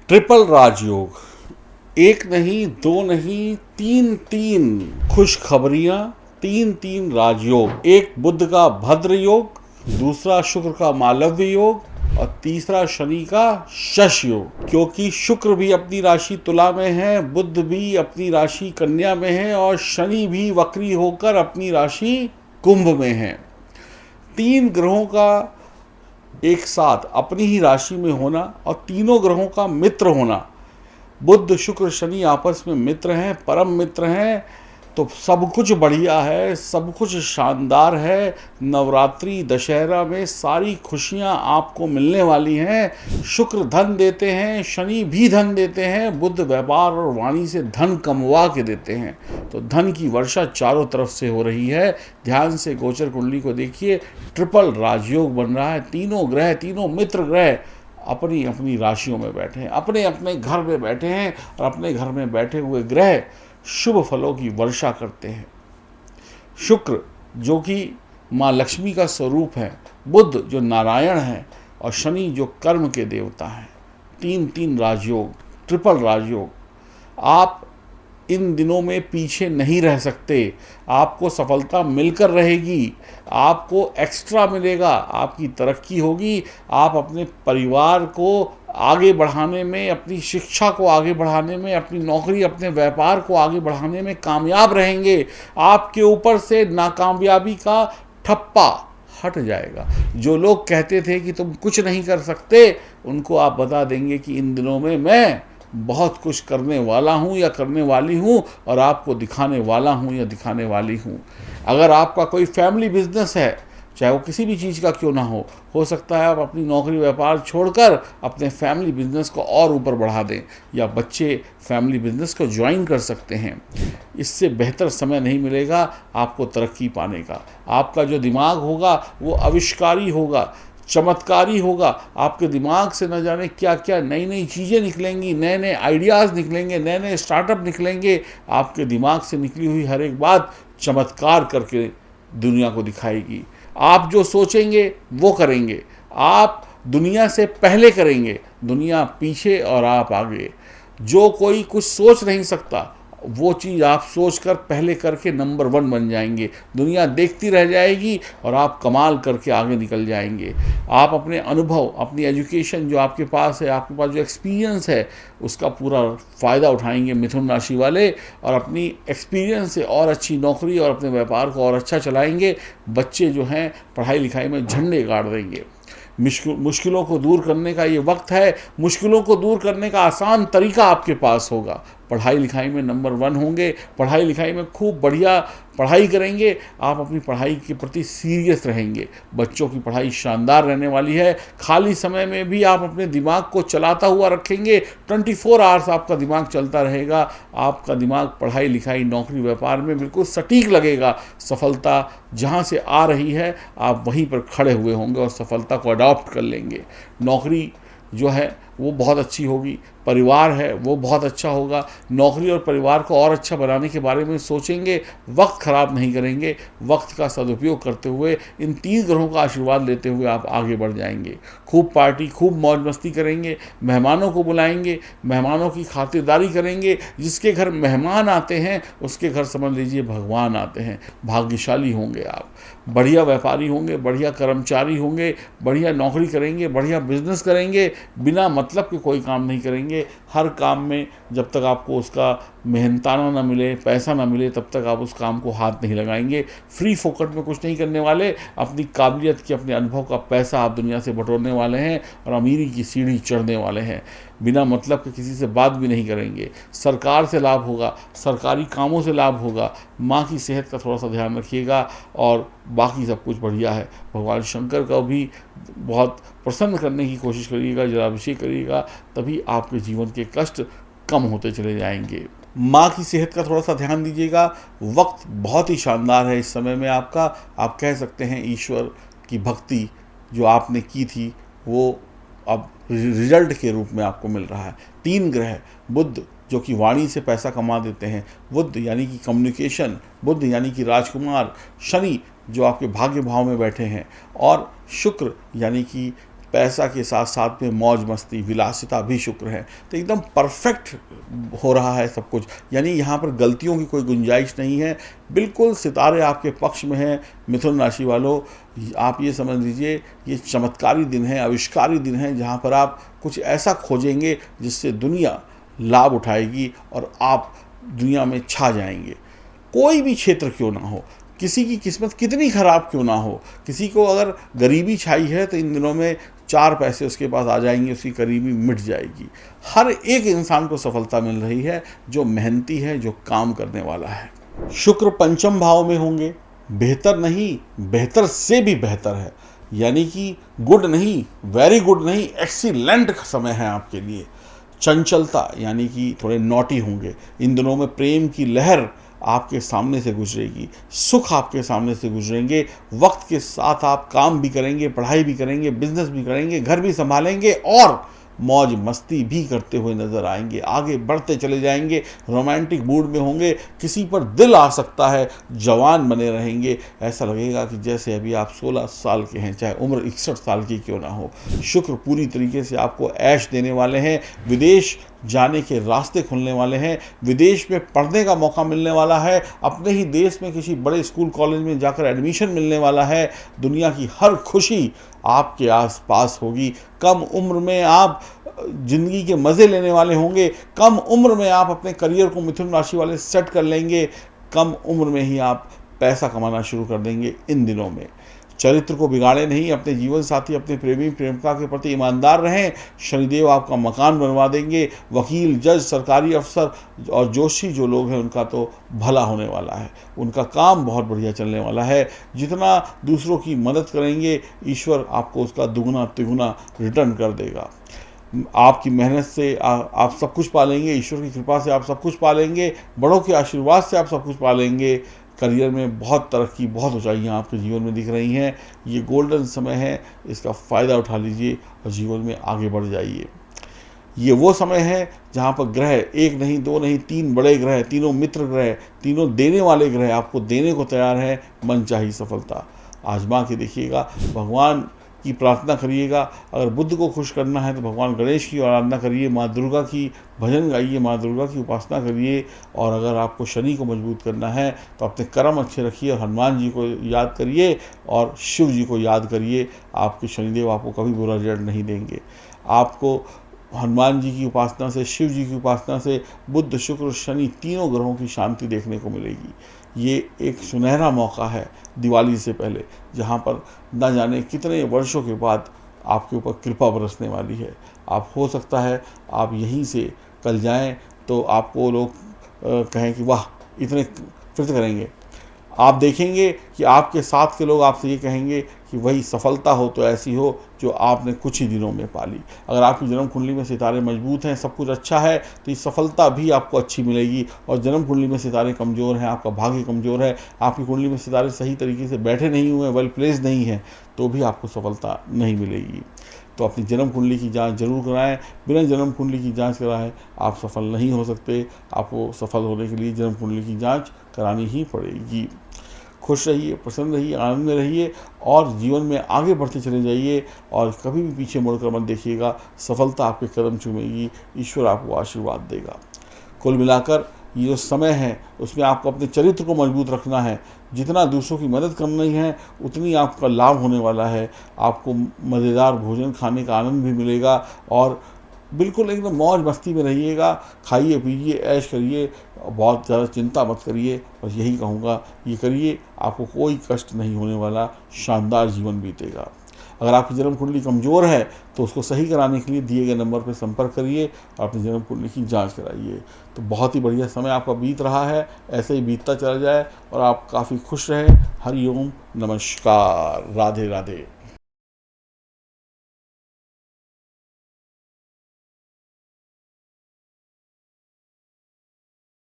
Triple राजयोग, एक नहीं दो नहीं तीन तीन खुशखबरियां, तीन तीन राजयोग। एक बुध का भद्र योग, दूसरा शुक्र का मालव्य योग और तीसरा शनि का शश योग। क्योंकि शुक्र भी अपनी राशि तुला में है, बुध भी अपनी राशि कन्या में है और शनि भी वक्री होकर अपनी राशि कुंभ में है। तीन ग्रहों का एक साथ अपनी ही राशि में होना और तीनों ग्रहों का मित्र होना। बुध शुक्र शनि आपस में मित्र हैं, परम मित्र हैं, तो सब कुछ बढ़िया है, सब कुछ शानदार है। नवरात्रि दशहरा में सारी खुशियां आपको मिलने वाली हैं। शुक्र धन देते हैं, शनि भी धन देते हैं, बुध व्यापार और वाणी से धन कमवा के देते हैं। तो धन की वर्षा चारों तरफ से हो रही है। ध्यान से गोचर कुंडली को देखिए, ट्रिपल राजयोग बन रहा है। तीनों ग्रह, तीनों मित्र ग्रह अपनी अपनी राशियों में बैठे हैं, अपने अपने घर में बैठे हैं और अपने घर में बैठे हुए ग्रह शुभ फलों की वर्षा करते हैं। शुक्र जो कि माँ लक्ष्मी का स्वरूप है, बुध जो नारायण है और शनि जो कर्म के देवता हैं। तीन तीन राजयोग, ट्रिपल राजयोग। आप इन दिनों में पीछे नहीं रह सकते, आपको सफलता मिलकर रहेगी, आपको एक्स्ट्रा मिलेगा, आपकी तरक्की होगी। आप अपने परिवार को आगे बढ़ाने में, अपनी शिक्षा को आगे बढ़ाने में, अपनी नौकरी, अपने व्यापार को आगे बढ़ाने में कामयाब रहेंगे। आपके ऊपर से नाकामयाबी का ठप्पा हट जाएगा। जो लोग कहते थे कि तुम कुछ नहीं कर सकते, उनको आप बता देंगे कि इन दिनों में मैं बहुत कुछ करने वाला हूँ या करने वाली हूँ और आपको दिखाने वाला हूँ या दिखाने वाली हूँ। अगर आपका कोई फैमिली बिजनेस है, चाहे वो किसी भी चीज़ का क्यों ना हो सकता है आप अपनी नौकरी व्यापार छोड़कर अपने फैमिली बिजनेस को और ऊपर बढ़ा दें, या बच्चे फैमिली बिजनेस को ज्वाइन कर सकते हैं। इससे बेहतर समय नहीं मिलेगा आपको तरक्की पाने का। आपका जो दिमाग होगा वो आविष्कारी होगा, चमत्कारी होगा। आपके दिमाग से न जाने क्या क्या नई नई चीज़ें निकलेंगी, नए नए आइडियाज़ निकलेंगे, नए नए स्टार्टअप निकलेंगे। आपके दिमाग से निकली हुई हर एक बात चमत्कार करके दुनिया को दिखाएगी। आप जो सोचेंगे वो करेंगे, आप दुनिया से पहले करेंगे, दुनिया पीछे और आप आगे। जो कोई कुछ सोच नहीं सकता वो चीज़ आप सोचकर पहले करके नंबर 1 बन जाएंगे। दुनिया देखती रह जाएगी और आप कमाल करके आगे निकल जाएंगे। आप अपने अनुभव, अपनी एजुकेशन जो आपके पास है, आपके पास जो एक्सपीरियंस है, उसका पूरा फ़ायदा उठाएंगे मिथुन राशि वाले और अपनी एक्सपीरियंस से और अच्छी नौकरी और अपने व्यापार को और अच्छा चलाएंगे। बच्चे जो हैं पढ़ाई लिखाई में झंडे गाड़ देंगे। मुश्किलों को दूर करने का ये वक्त है। मुश्किलों को दूर करने का आसान तरीका आपके पास होगा। पढ़ाई लिखाई में नंबर 1 होंगे, पढ़ाई लिखाई में खूब बढ़िया पढ़ाई करेंगे, आप अपनी पढ़ाई के प्रति सीरियस रहेंगे। बच्चों की पढ़ाई शानदार रहने वाली है। खाली समय में भी आप अपने दिमाग को चलाता हुआ रखेंगे। 24 आवर्स आपका दिमाग चलता रहेगा। आपका दिमाग पढ़ाई लिखाई, नौकरी व्यापार में बिल्कुल सटीक लगेगा। सफलता जहाँ से आ रही है आप वहीं पर खड़े हुए होंगे और सफलता को अडॉप्ट कर लेंगे। नौकरी जो है वो बहुत अच्छी होगी, परिवार है वो बहुत अच्छा होगा। नौकरी और परिवार को और अच्छा बनाने के बारे में सोचेंगे, वक्त ख़राब नहीं करेंगे। वक्त का सदुपयोग करते हुए इन 3 ग्रहों का आशीर्वाद लेते हुए आप आगे बढ़ जाएंगे। खूब पार्टी, खूब मौज मस्ती करेंगे, मेहमानों को बुलाएंगे, मेहमानों की खातिरदारी करेंगे। जिसके घर मेहमान आते हैं उसके घर समझ लीजिए भगवान आते हैं। भाग्यशाली होंगे आप, बढ़िया व्यापारी होंगे, बढ़िया कर्मचारी होंगे, बढ़िया नौकरी करेंगे, बढ़िया बिजनेस करेंगे। बिना मतलब के कोई काम नहीं करेंगे। हर काम में जब तक आपको उसका मेहनताना ना मिले, पैसा ना मिले, तब तक आप उस काम को हाथ नहीं लगाएंगे। फ्री फोकट में कुछ नहीं करने वाले। अपनी काबिलियत की, अपने अनुभव का पैसा आप दुनिया से बटोरने वाले हैं और अमीरी की सीढ़ी चढ़ने वाले हैं। बिना मतलब के किसी से बात भी नहीं करेंगे। सरकार से लाभ होगा, सरकारी कामों से लाभ होगा। माँ की सेहत का थोड़ा सा ध्यान रखिएगा और बाकी सब कुछ बढ़िया है। भगवान शंकर का भी बहुत प्रसन्न करने की कोशिश करिएगा, जलाभिषेक करिएगा, तभी आपके जीवन के कष्ट कम होते चले जाएंगे। माँ की सेहत का थोड़ा सा ध्यान दीजिएगा। वक्त बहुत ही शानदार है इस समय में आपका। आप कह सकते हैं ईश्वर की भक्ति जो आपने की थी वो अब रिजल्ट के रूप में आपको मिल रहा है। 3 ग्रह, बुध जो कि वाणी से पैसा कमा देते हैं, बुध यानी कि कम्युनिकेशन, बुध यानी कि राजकुमार, शनि जो आपके भाग्य भाव में बैठे हैं, और शुक्र यानी कि पैसा के साथ साथ में मौज मस्ती विलासिता भी शुक्र है, तो एकदम परफेक्ट हो रहा है सब कुछ। यानी यहाँ पर गलतियों की कोई गुंजाइश नहीं है, बिल्कुल सितारे आपके पक्ष में हैं। मिथुन राशि वालों, आप ये समझ लीजिए ये चमत्कारी दिन है, आविष्कारी दिन है, जहाँ पर आप कुछ ऐसा खोजेंगे जिससे दुनिया लाभ उठाएगी और आप दुनिया में छा जाएंगे। कोई भी क्षेत्र क्यों ना हो, किसी की किस्मत कितनी खराब क्यों ना हो, किसी को अगर गरीबी छाई है तो इन दिनों में 4 पैसे उसके पास आ जाएंगे, उसकी गरीबी मिट जाएगी। हर एक इंसान को सफलता मिल रही है जो मेहनती है, जो काम करने वाला है। शुक्र पंचम भाव में होंगे, बेहतर नहीं, बेहतर से भी बेहतर है। यानी कि गुड नहीं, वेरी गुड नहीं, एक्सीलेंट समय है आपके लिए। चंचलता यानी कि थोड़े नॉटी होंगे। इन दिनों में प्रेम की लहर आपके सामने से गुजरेगी, सुख आपके सामने से गुजरेंगे। वक्त के साथ आप काम भी करेंगे, पढ़ाई भी करेंगे, बिजनेस भी करेंगे, घर भी संभालेंगे और मौज मस्ती भी करते हुए नजर आएंगे। आगे बढ़ते चले जाएंगे, रोमांटिक मूड में होंगे, किसी पर दिल आ सकता है, जवान बने रहेंगे। ऐसा लगेगा कि जैसे अभी आप 16 साल के हैं, चाहे उम्र 61 साल की क्यों ना हो। शुक्र पूरी तरीके से आपको ऐश देने वाले हैं। विदेश जाने के रास्ते खुलने वाले हैं, विदेश में पढ़ने का मौका मिलने वाला है, अपने ही देश में किसी बड़े स्कूल कॉलेज में जाकर एडमिशन मिलने वाला है। दुनिया की हर खुशी आपके आसपास होगी। कम उम्र में आप जिंदगी के मज़े लेने वाले होंगे। कम उम्र में आप अपने करियर को मिथुन राशि वाले सेट कर लेंगे। कम उम्र में ही आप पैसा कमाना शुरू कर देंगे। इन दिनों में चरित्र को बिगाड़े नहीं, अपने जीवन साथी, अपने प्रेमी प्रेमिका के प्रति ईमानदार रहें। शनिदेव आपका मकान बनवा देंगे। वकील, जज, सरकारी अफसर और जोशी जो लोग हैं उनका तो भला होने वाला है, उनका काम बहुत बढ़िया चलने वाला है। जितना दूसरों की मदद करेंगे, ईश्वर आपको उसका दुगुना तिगुना रिटर्न कर देगा। आपकी मेहनत से आप सब कुछ पालेंगे, ईश्वर की कृपा से आप सब कुछ पालेंगे, बड़ों के आशीर्वाद से आप सब कुछ पालेंगे। करियर में बहुत तरक्की, बहुत ऊंचाइयां आपके जीवन में दिख रही हैं। ये गोल्डन समय है, इसका फ़ायदा उठा लीजिए और जीवन में आगे बढ़ जाइए। ये वो समय है जहाँ पर ग्रह एक नहीं, दो नहीं, 3 बड़े ग्रह, तीनों मित्र ग्रह, तीनों देने वाले ग्रह आपको देने को तैयार हैं मनचाही सफलता। आजमा के देखिएगा, भगवान की प्रार्थना करिएगा। अगर बुद्ध को खुश करना है तो भगवान गणेश की आराधना करिए, माँ दुर्गा की भजन गाइए, माँ दुर्गा की उपासना करिए। और अगर आपको शनि को मजबूत करना है तो अपने कर्म अच्छे रखिए, हनुमान जी को याद करिए और शिव जी को याद करिए। आपके शनिदेव आपको कभी बुरा रिजल्ट नहीं देंगे। आपको हनुमान जी की उपासना से, शिव जी की उपासना से बुद्ध, शुक्र, शनि तीनों ग्रहों की शांति देखने को मिलेगी। ये एक सुनहरा मौका है दिवाली से पहले, जहाँ पर न जाने कितने वर्षों के बाद आपके ऊपर कृपा बरसने वाली है। आप हो सकता है आप यहीं से कल जाएं तो आपको लोग कहें कि वाह इतने फिर करेंगे। आप देखेंगे कि आपके साथ के लोग आपसे ये कहेंगे कि वही सफलता हो तो ऐसी हो जो आपने कुछ ही दिनों में पाली। अगर आपकी जन्म कुंडली में सितारे मजबूत हैं, सब कुछ अच्छा है, तो ये सफलता भी आपको अच्छी मिलेगी। और जन्म कुंडली में सितारे कमज़ोर हैं, आपका भाग्य कमज़ोर है, आपकी कुंडली में सितारे सही तरीके से बैठे नहीं हुए, वेल प्लेस नहीं हैं, तो भी आपको सफलता नहीं मिलेगी। तो अपनी जन्म कुंडली की जांच जरूर कराएं। बिना जन्म कुंडली की जांच कराए आप सफल नहीं हो सकते। आपको सफल होने के लिए जन्म कुंडली की जांच करानी ही पड़ेगी। खुश रहिए, प्रसन्न रहिए, आनंद में रहिए और जीवन में आगे बढ़ते चले जाइए। और कभी भी पीछे मुड़कर मत देखिएगा, सफलता आपके कदम चूमेगी, ईश्वर आपको आशीर्वाद देगा। कुल मिलाकर ये जो समय है उसमें आपको अपने चरित्र को मजबूत रखना है। जितना दूसरों की मदद करनी है उतनी आपका लाभ होने वाला है। आपको मज़ेदार भोजन खाने का आनंद भी मिलेगा और बिल्कुल एकदम मौज मस्ती में रहिएगा। खाइए पीजिए, ऐश करिए, बहुत ज़्यादा चिंता मत करिए। बस यही कहूँगा, ये करिए, आपको कोई कष्ट नहीं होने वाला, शानदार जीवन बीतेगा। अगर आपकी जन्म कुंडली कमज़ोर है तो उसको सही कराने के लिए दिए गए नंबर पर संपर्क करिए और अपनी जन्म कुंडली की जांच कराइए। तो बहुत ही बढ़िया समय आपका बीत रहा है, ऐसे ही बीतता चला जाए और आप काफ़ी खुश रहें। हरि ओम, नमस्कार, राधे राधे।